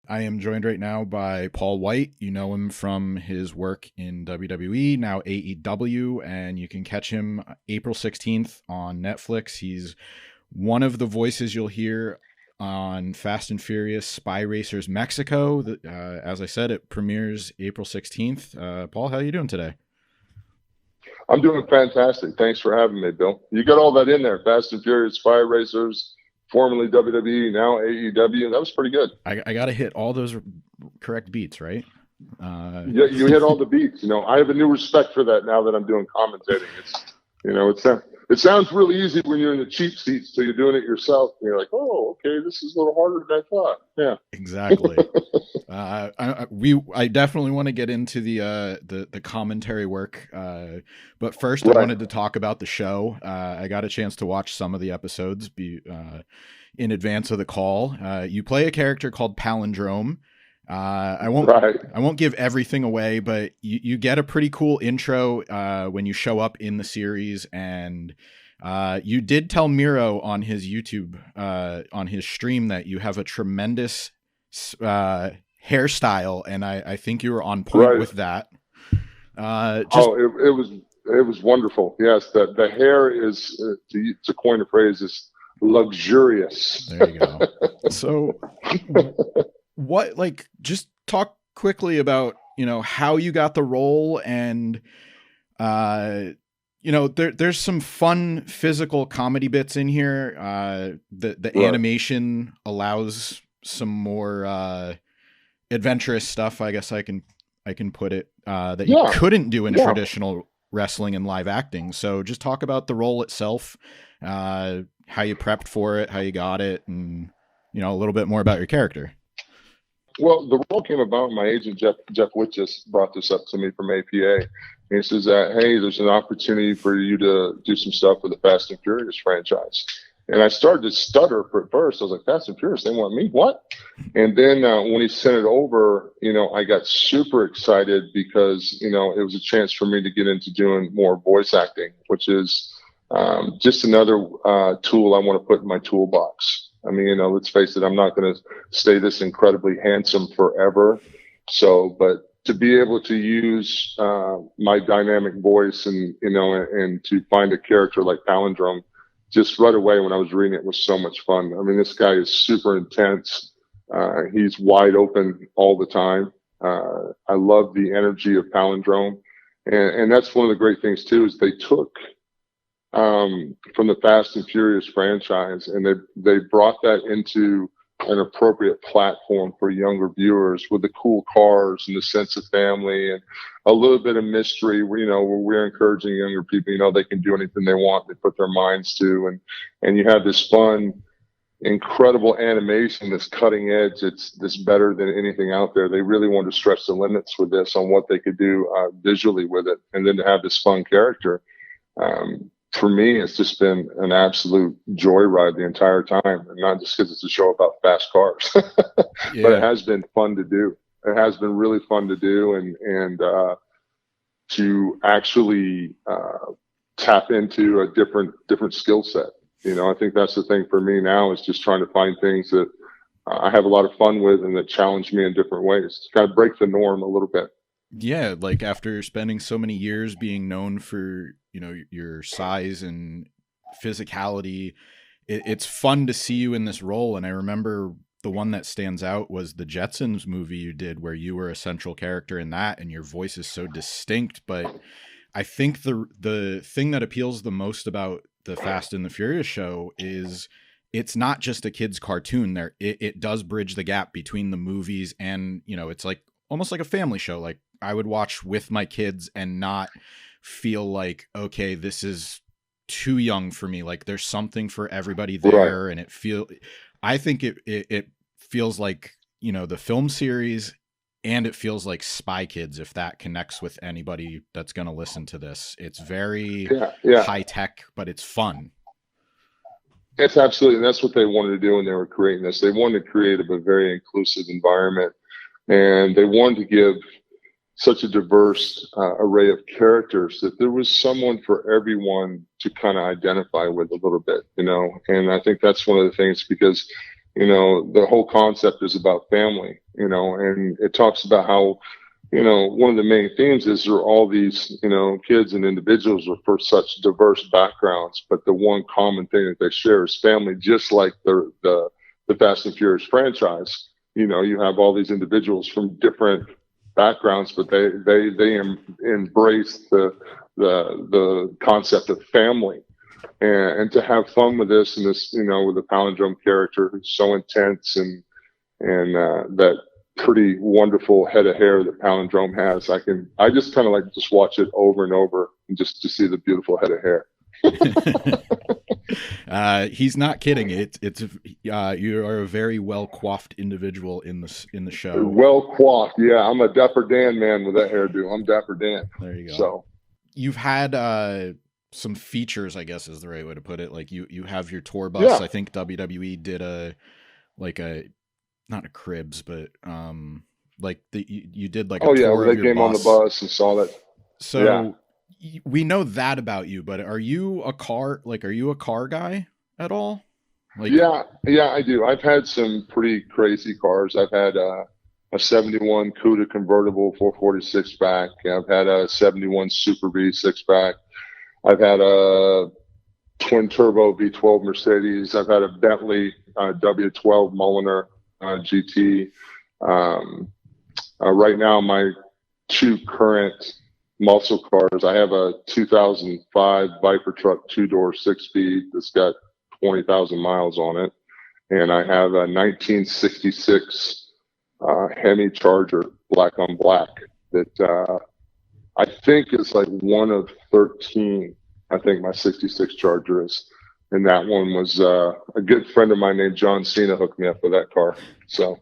I am joined right now by Paul Wight. You know him from his work in WWE, now AEW, and you can catch him April 16th on Netflix. He's one of the voices you'll hear on Fast and Furious Spy Racers Mexico. As I said, it premieres April 16th. Paul, how are you doing today? I'm doing fantastic. Thanks for having me, Bill. You got all that in there. Fast and Furious, Spy Racers, formerly WWE, now AEW. That was pretty good. I got to hit all those correct beats, right? Yeah, you hit all the beats. I have a new respect for that now that I'm doing commentating. It sounds really easy when you're in the cheap seats, so you're doing it yourself. And you're like, oh, okay, this is a little harder than I thought. Yeah, exactly. I definitely want to get into the commentary work, but first right. I wanted to talk about the show. I got a chance to watch some of the episodes in advance of the call. You play a character called Palindrome. I won't give everything away, but you get a pretty cool intro when you show up in the series, and you did tell Miro on his YouTube on his stream that you have a tremendous hairstyle, and I think you were on point with that. It was wonderful. Yes, the hair is to coin a phrase is luxurious. There you go. So what, just talk quickly about, how you got the role, and, there's some fun physical comedy bits in here. The right. Animation allows some more, adventurous stuff, I guess I can put it, that you couldn't do in traditional wrestling and live acting. So just talk about the role itself, how you prepped for it, how you got it, and, a little bit more about your character. Well, the role came about. My agent, Jeff Witt, just brought this up to me from APA. And he says that, hey, there's an opportunity for you to do some stuff with the Fast and Furious franchise. And I started to stutter at first. I was like, Fast and Furious, they want me? What? And then when he sent it over, I got super excited because, it was a chance for me to get into doing more voice acting, which is just another tool I want to put in my toolbox. I mean, let's face it, I'm not going to stay this incredibly handsome forever. So, but to be able to use my dynamic voice and to find a character like Palindrome, just right away when I was reading it was so much fun. I mean, this guy is super intense. He's wide open all the time. I love the energy of Palindrome. And that's one of the great things, too, is they took from the Fast and Furious franchise, and they brought that into an appropriate platform for younger viewers with the cool cars and the sense of family and a little bit of mystery where, where we're encouraging younger people, they can do anything they want, they put their minds to, and you have this fun, incredible animation, this cutting edge. It's this better than anything out there. They really wanted to stretch the limits with this on what they could do visually with it, and then to have this fun character. For me, it's just been an absolute joyride the entire time, and not just because it's a show about fast cars, but it has been fun to do. It has been really fun to do, and to actually tap into a different skill set. I think that's the thing for me now, is just trying to find things that I have a lot of fun with and that challenge me in different ways to kind of break the norm a little bit. Yeah, after spending so many years being known for, your size and physicality, it's fun to see you in this role. And I remember the one that stands out was the Jetsons movie you did, where you were a central character in that, and your voice is so distinct. But I think the thing that appeals the most about the Fast and the Furious show is it's not just a kid's cartoon. It does bridge the gap between the movies and, it's almost like a family show. I would watch with my kids and not feel like, okay, this is too young for me. There's something for everybody there. Right. And I think it feels like, the film series, and it feels like Spy Kids, if that connects with anybody that's going to listen to this. It's very high tech, but it's fun. It's absolutely, and that's what they wanted to do when they were creating this. They wanted to create a very inclusive environment, and they wanted to give such a diverse array of characters that there was someone for everyone to kind of identify with a little bit, and I think that's one of the things, because the whole concept is about family, and it talks about how one of the main themes is there are all these, kids and individuals with for such diverse backgrounds, but the one common thing that they share is family, just like the Fast and Furious franchise. You have all these individuals from different backgrounds, but they embrace the concept of family, and to have fun with this, and this, with the palindrome character who's so intense, and that pretty wonderful head of hair that palindrome has. I just kind of like just watch it over and over, and just to see the beautiful head of hair. He's not kidding. It's you are a very well coiffed individual in the show. Well coiffed, yeah. I'm a Dapper Dan man with that hairdo. I'm Dapper Dan. There you go. So you've had some features, I guess is the right way to put it. Like you have your tour bus. Yeah. I think WWE did not a cribs, but you did like a tour yeah, of they your came on the bus and saw that. So yeah. We know that about you, but are you a car guy at all? Yeah, I do. I've had some pretty crazy cars. I've had a 71 Cuda convertible 446 back. I've had a 71 Super V 6-back. I've had a twin turbo V12 Mercedes. I've had a Bentley W12 Mulliner GT. Right now, my two current muscle cars, I have a 2005 Viper truck 2-door 6-speed that's got 20,000 miles on it, and I have a 1966 Hemi Charger black on black that I think is like one of 13. I think my 66 Charger is, and that one was a good friend of mine named John Cena hooked me up with that car. So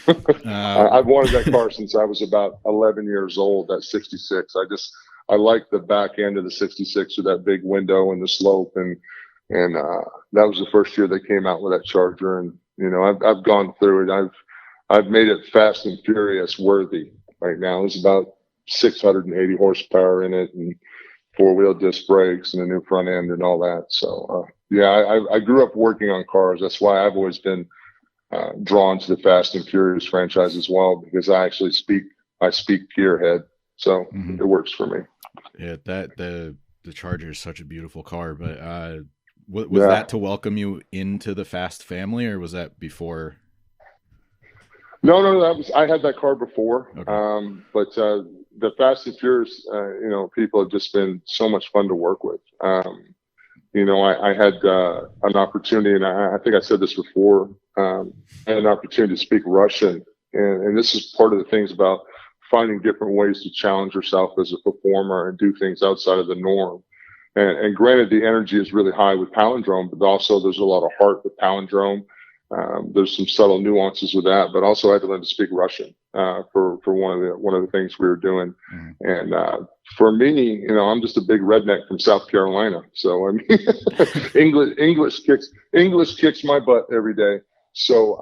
I've wanted that car since I was about 11 years old. That 66. I like the back end of the 66 with that big window and the slope, and that was the first year they came out with that Charger. And I've gone through it. I've made it Fast and Furious worthy. Right now, there's about 680 horsepower in it, and 4-wheel disc brakes and a new front end and all that. So I grew up working on cars. That's why I've always been drawn to the Fast and Furious franchise as well, because I speak gearhead, so it works for me. Yeah, the Charger is such a beautiful car. But was that to welcome you into the Fast family, or was that before? No, I had that car before. Okay. But the Fast and Furious, people have just been so much fun to work with. I had an opportunity, and I think I said this before. I had an opportunity to speak Russian, and this is part of the things about finding different ways to challenge yourself as a performer and do things outside of the norm. And granted, the energy is really high with palindrome, but also there's a lot of heart with palindrome. There's some subtle nuances with that, but also I had to learn to speak Russian for one of the things we were doing. And for me, I'm just a big redneck from South Carolina, so I mean, English kicks my butt every day. So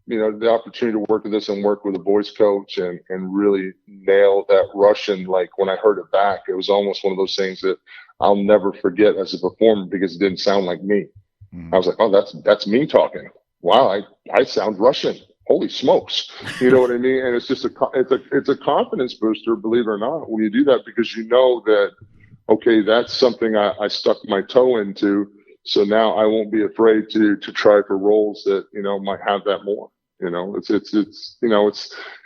the opportunity to work with this and work with a voice coach and really nail that Russian, like when I heard it back, it was almost one of those things that I'll never forget as a performer, because it didn't sound like me. I was like, oh, that's me talking. Wow, I sound Russian. Holy smokes. You know what I mean? And it's just it's a confidence booster, believe it or not, when you do that, because you know that, okay, that's something I stuck my toe into. So now I won't be afraid to try for roles that, might have that more.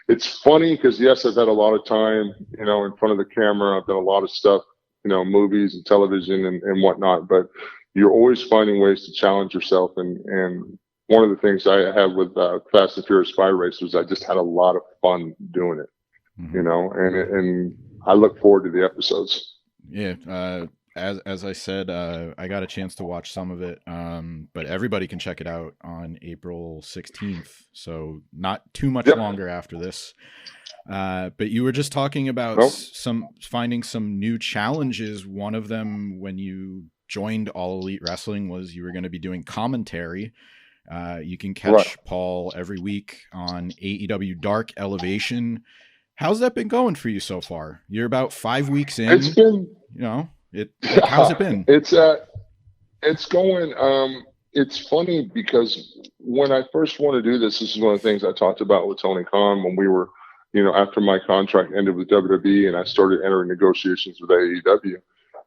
It's funny because, yes, I've had a lot of time, in front of the camera. I've done a lot of stuff, movies and television and whatnot, but you're always finding ways to challenge yourself. And one of the things I have with Fast and Furious Spy Racers, I just had a lot of fun doing it, and I look forward to the episodes. Yeah. As I said, I got a chance to watch some of it, but everybody can check it out on April 16th. So not too much longer after this. But you were just talking about finding some new challenges. One of them, when you joined All Elite Wrestling, was you were going to be doing commentary. You can catch Paul every week on AEW Dark Elevation. How's that been going for you so far? You're about 5 weeks in. It's been, how's it been? It's going. It's funny because when I first wanted to do this is one of the things I talked about with Tony Khan when we were, after my contract ended with WWE and I started entering negotiations with AEW.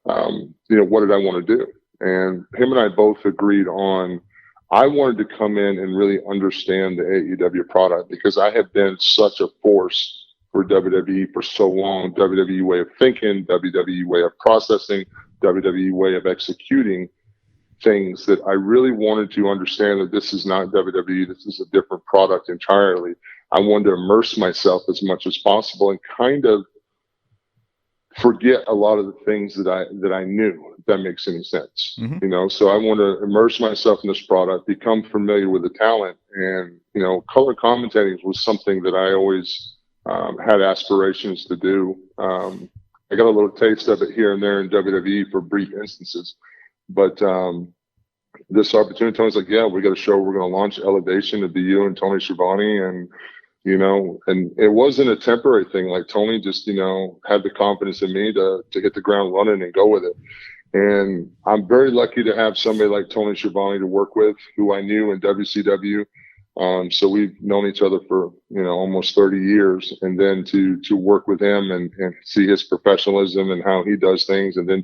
What did I want to do? And him and I both agreed on, I wanted to come in and really understand the AEW product because I have been such a force for WWE for so long. WWE way of thinking, WWE way of processing, WWE way of executing things that I really wanted to understand that this is not WWE. This is a different product entirely. I wanted to immerse myself as much as possible and kind of forget a lot of the things that I knew, if that makes any sense. Mm-hmm. So I want to immerse myself in this product, become familiar with the talent, and color commentating was something that I always had aspirations to do. I got a little taste of it here and there in WWE for brief instances, but this opportunity, Tony's like, yeah, we got a show. We're going to launch Elevation to be you and Tony Schiavone, and and it wasn't a temporary thing. Like Tony just, had the confidence in me to hit the ground running and go with it. And I'm very lucky to have somebody like Tony Schiavone to work with, who I knew in WCW. So we've known each other for, almost 30 years, and then to work with him and see his professionalism and how he does things, and then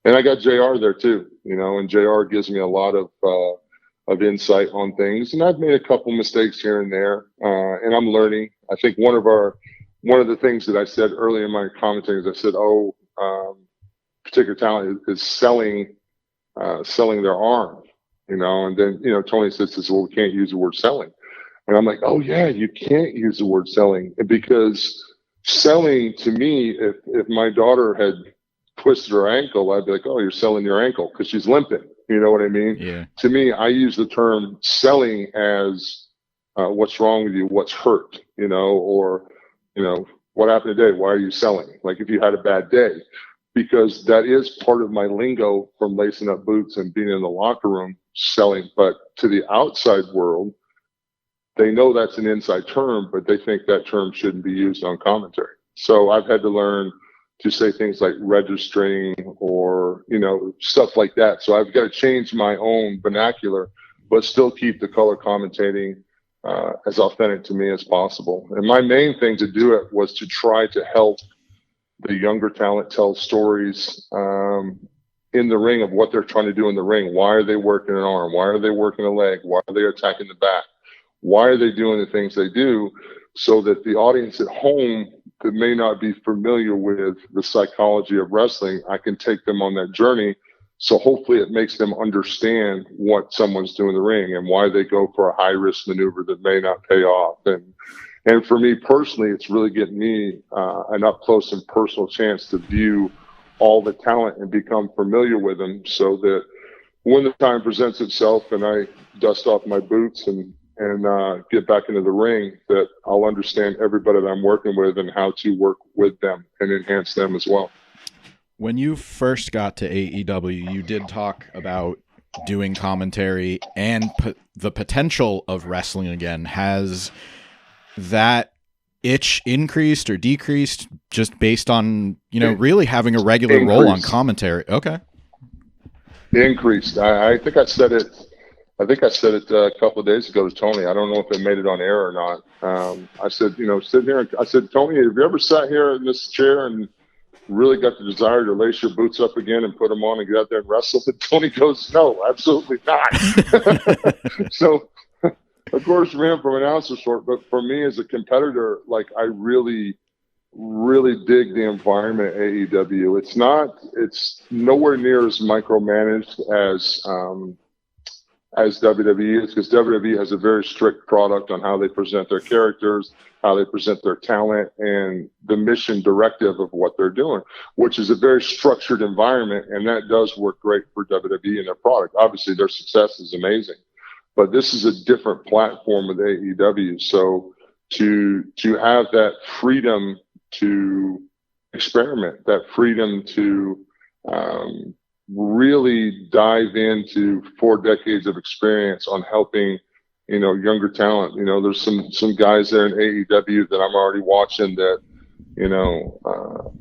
and I got JR there too, and JR gives me a lot of insight on things. And I've made a couple mistakes here and there, and I'm learning. I think one of the things that I said early in my commentary is I said, particular talent is selling their arm, and then, Tony says, well, we can't use the word selling. And I'm like, oh yeah, you can't use the word selling, because selling to me, if my daughter had twisted her ankle, I'd be like, oh, you're selling your ankle because she's limping. You know what I mean? Yeah. To me, I use the term selling as what's wrong with you, what's hurt, or, what happened today? Why are you selling? Like if you had a bad day, because that is part of my lingo from lacing up boots and being in the locker room selling. But to the outside world, they know that's an inside term, but they think that term shouldn't be used on commentary. So I've had to learn to say things like registering or, stuff like that. So I've got to change my own vernacular, but still keep the color commentating as authentic to me as possible. And my main thing to do it was to try to help the younger talent tell stories in the ring of what they're trying to do in the ring. Why are they working an arm? Why are they working a leg? Why are they attacking the back? Why are they doing the things they do? So that the audience at home that may not be familiar with the psychology of wrestling, I can take them on that journey. So hopefully it makes them understand what someone's doing in the ring and why they go for a high risk maneuver that may not pay off. And for me personally, it's really getting me an up close and personal chance to view all the talent and become familiar with them, so that when the time presents itself and I dust off my boots and get back into the ring, that I'll understand everybody that I'm working with and how to work with them and enhance them as well. When you first got to AEW, you did talk about doing commentary and the potential of wrestling again. Has that itch increased or decreased just based on, really having a regular role on commentary? Okay. Increased. I think I said it a couple of days ago to Tony. I don't know if it made it on air or not. I said, sitting here, I said, Tony, have you ever sat here in this chair and really got the desire to lace your boots up again and put them on and get out there and wrestle? And Tony goes, no, absolutely not. So, of course, for him, from an announcer sort, but for me as a competitor, like I really, really dig the environment at AEW. It's nowhere near as micromanaged as WWE is, because WWE has a very strict product on how they present their characters, how they present their talent, and the mission directive of what they're doing, which is a very structured environment, and that does work great for WWE and their product. Obviously, their success is amazing, but this is a different platform with AEW. So to have that freedom to experiment, that freedom to really dive into 4 decades of experience on helping younger talent. There's some guys there in AEW that I'm already watching that,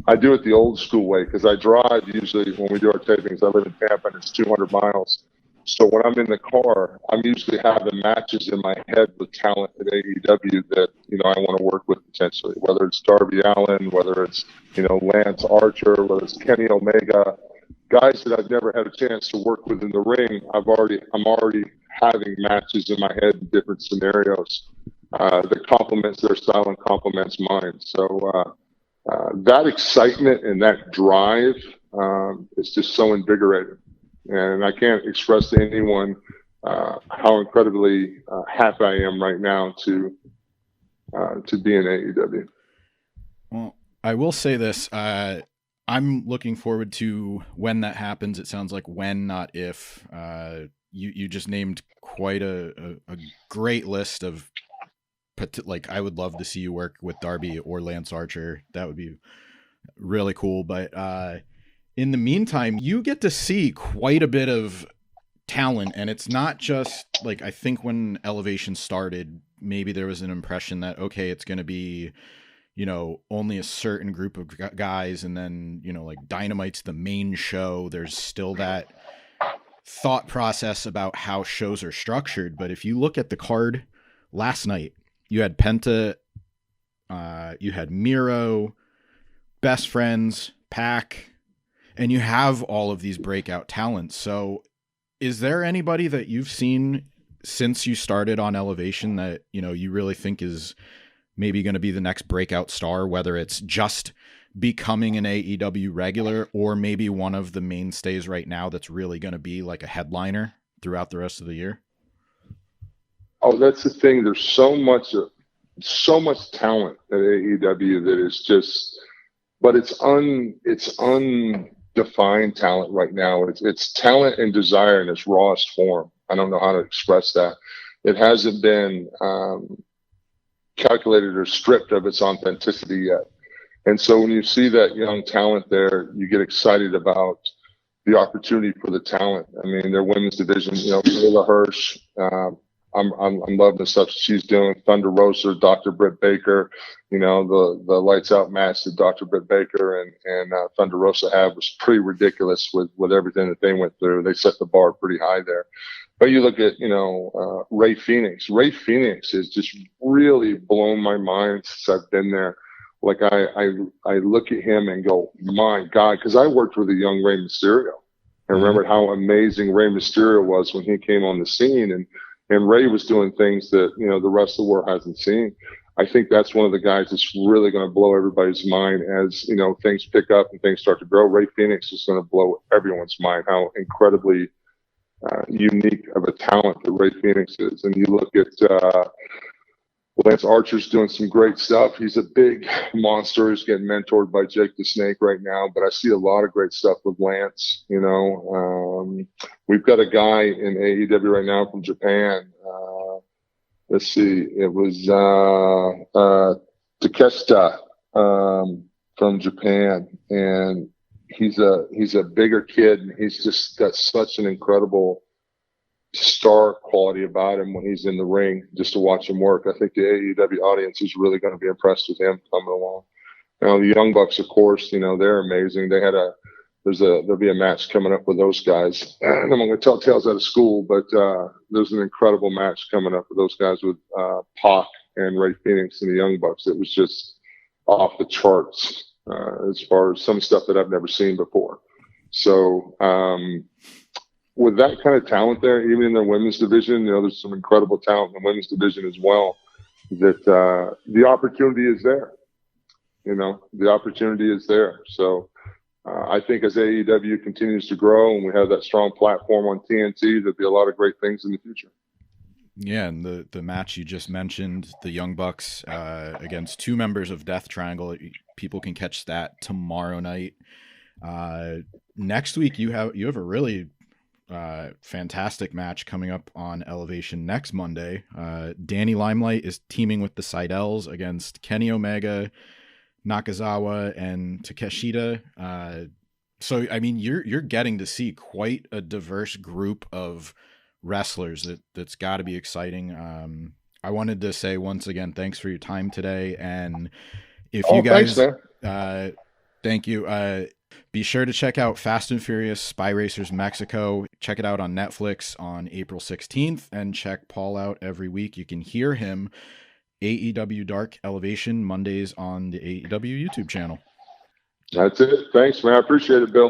I do it the old school way because I drive usually when we do our tapings. I live in Tampa and it's 200 miles. So when I'm in the car, I'm usually having matches in my head with talent at AEW that, I want to work with potentially, whether it's Darby Allin, whether it's, Lance Archer, whether it's Kenny Omega, guys that I've never had a chance to work with in the ring. I'm already having matches in my head in different scenarios that complements their style and complements mine. So that excitement and that drive is just so invigorating. And I can't express to anyone how incredibly happy I am right now to be in AEW. Well, I will say this. I'm looking forward to when that happens. It sounds like when, not if. You just named quite a great list of, like, I would love to see you work with Darby or Lance Archer. That would be really cool. But in the meantime, you get to see quite a bit of talent, and it's not just like, I think when Elevation started, maybe there was an impression that, okay, it's going to be, only a certain group of guys, and then, like Dynamite's the main show. There's still that thought process about how shows are structured. But if you look at the card last night, you had Penta, you had Miro, Best Friends, Pac, and you have all of these breakout talents. So is there anybody that you've seen since you started on Elevation that, you really think is maybe going to be the next breakout star, whether it's just becoming an AEW regular or maybe one of the mainstays right now that's really going to be like a headliner throughout the rest of the year? Oh, that's the thing. There's so much talent at AEW that is just, but it's undefined talent right now. It's talent and desire in its rawest form. I don't know how to express that. It hasn't been calculated or stripped of its authenticity yet. And so when you see that young talent there, you get excited about the opportunity for the talent. I mean, their women's division, Layla Hirsch, I'm loving the stuff she's doing. Thunder Rosa, Dr. Britt Baker, the lights out match that Dr. Britt Baker and Thunder Rosa had was pretty ridiculous with everything that they went through. They set the bar pretty high there. But you look at, Ray Phoenix. Ray Phoenix has just really blown my mind since I've been there. Like I look at him and go, my God, because I worked with a young Rey Mysterio. I remembered how amazing Rey Mysterio was when he came on the scene, and Ray was doing things that, the rest of the world hasn't seen. I think that's one of the guys that's really going to blow everybody's mind as, things pick up and things start to grow. Ray Phoenix is going to blow everyone's mind, how incredibly unique of a talent that Ray Phoenix is. And you look at Lance Archer's doing some great stuff. He's a big monster. He's getting mentored by Jake the Snake right now, but I see a lot of great stuff with Lance. We've got a guy in AEW right now from Japan. Let's see, it was Takeshita from Japan, and he's a bigger kid, and he's just got such an incredible star quality about him when he's in the ring, just to watch him work. I think the AEW audience is really going to be impressed with him coming along. The Young Bucks, of course, they're amazing. There'll be a match coming up with those guys. I'm not going to tell tales out of school, but there's an incredible match coming up with those guys with Pac and Ray Phoenix and the Young Bucks. It was just off the charts as far as some stuff that I've never seen before. So, with that kind of talent there, even in the women's division, there's some incredible talent in the women's division as well, that the opportunity is there. The opportunity is there. So I think as AEW continues to grow and we have that strong platform on TNT, there'll be a lot of great things in the future. Yeah, and the match you just mentioned, the Young Bucks against two members of Death Triangle, people can catch that tomorrow night. Next week, you have a really fantastic match coming up on Elevation next Monday. Danny Limelight is teaming with the Seidels against Kenny Omega, Nakazawa, and Takeshita. So I mean, you're getting to see quite a diverse group of wrestlers. That's got to be exciting. I wanted to say once again, thanks for your time today. And if you guys, thanks, man. thank you. Be sure to check out Fast and Furious Spy Racers Mexico. Check it out on Netflix on April 16th, and check Paul out every week. You can hear him AEW Dark Elevation Mondays on the AEW YouTube channel. That's it. Thanks, man. I appreciate it, Bill.